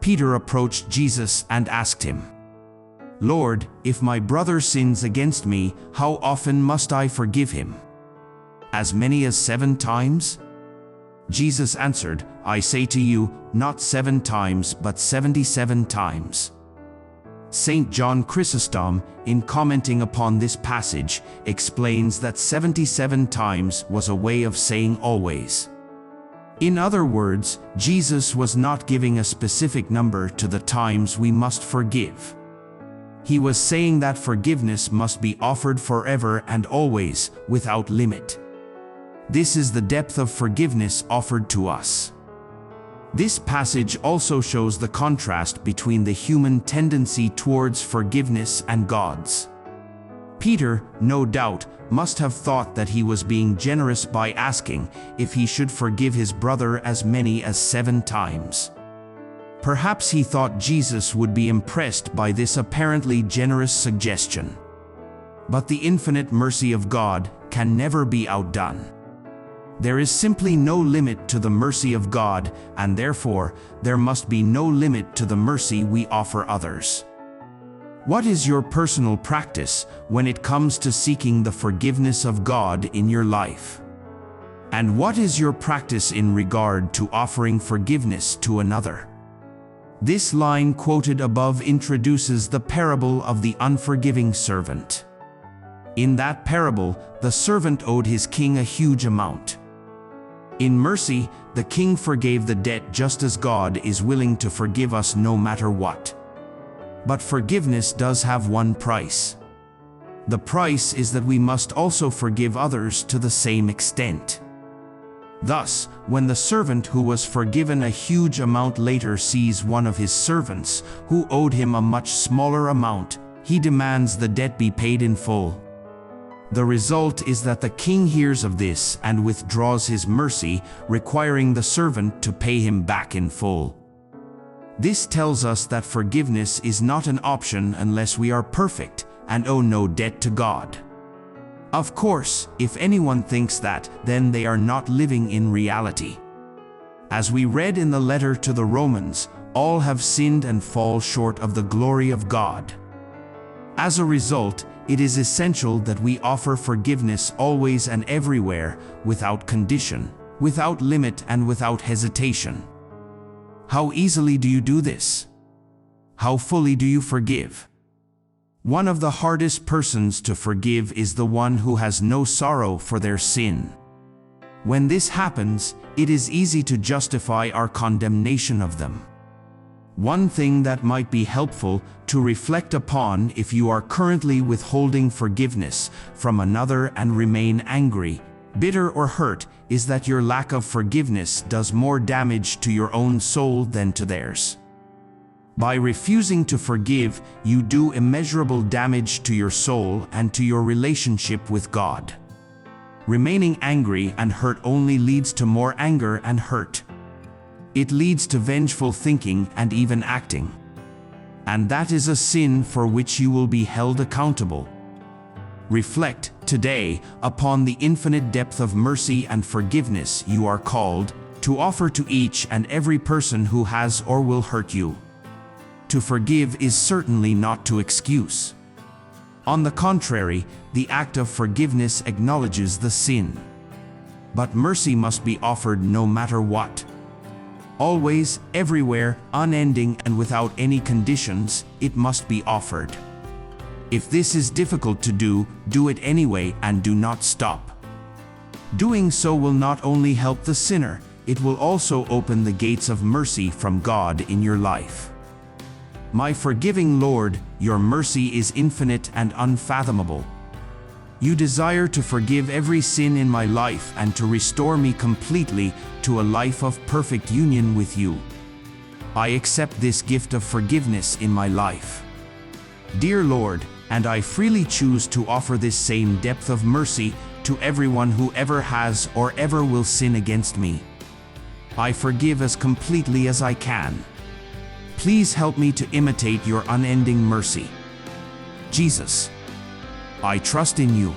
Peter approached Jesus and asked him, "Lord, if my brother sins against me, how often must I forgive him? As many as 7 times?" Jesus answered, "I say to you, not 7 times, but 77 times." Saint John Chrysostom, in commenting upon this passage, explains that 77 times was a way of saying always. In other words, Jesus was not giving a specific number to the times we must forgive. He was saying that forgiveness must be offered forever and always, without limit. This is the depth of forgiveness offered to us. This passage also shows the contrast between the human tendency towards forgiveness and God's. Peter, no doubt, must have thought that he was being generous by asking if he should forgive his brother as many as 7 times. Perhaps he thought Jesus would be impressed by this apparently generous suggestion. But the infinite mercy of God can never be outdone. There is simply no limit to the mercy of God, and therefore, there must be no limit to the mercy we offer others. What is your personal practice when it comes to seeking the forgiveness of God in your life? And what is your practice in regard to offering forgiveness to another? This line quoted above introduces the parable of the unforgiving servant. In that parable, the servant owed his king a huge amount. In mercy, the king forgave the debt just as God is willing to forgive us no matter what. But forgiveness does have one price. The price is that we must also forgive others to the same extent. Thus, when the servant who was forgiven a huge amount later sees one of his servants who owed him a much smaller amount, he demands the debt be paid in full. The result is that the king hears of this and withdraws his mercy, requiring the servant to pay him back in full. This tells us that forgiveness is not an option unless we are perfect and owe no debt to God. Of course, if anyone thinks that, then they are not living in reality. As we read in the letter to the Romans, all have sinned and fall short of the glory of God. As a result, it is essential that we offer forgiveness always and everywhere, without condition, without limit, and without hesitation. How easily do you do this? How fully do you forgive? One of the hardest persons to forgive is the one who has no sorrow for their sin. When this happens, it is easy to justify our condemnation of them. One thing that might be helpful to reflect upon if you are currently withholding forgiveness from another and remain angry, bitter, or hurt is that your lack of forgiveness does more damage to your own soul than to theirs. By refusing to forgive, you do immeasurable damage to your soul and to your relationship with God. Remaining angry and hurt only leads to more anger and hurt. It leads to vengeful thinking and even acting. And that is a sin for which you will be held accountable. Reflect, today, upon the infinite depth of mercy and forgiveness you are called to offer to each and every person who has or will hurt you. To forgive is certainly not to excuse. On the contrary, the act of forgiveness acknowledges the sin. But mercy must be offered no matter what. Always, everywhere, unending, and without any conditions, it must be offered. If this is difficult to do, do it anyway and do not stop. Doing so will not only help the sinner, it will also open the gates of mercy from God in your life. My forgiving Lord, your mercy is infinite and unfathomable. You desire to forgive every sin in my life and to restore me completely to a life of perfect union with you. I accept this gift of forgiveness in my life. Dear Lord, and I freely choose to offer this same depth of mercy to everyone who ever has or ever will sin against me. I forgive as completely as I can. Please help me to imitate your unending mercy. Jesus, I trust in you.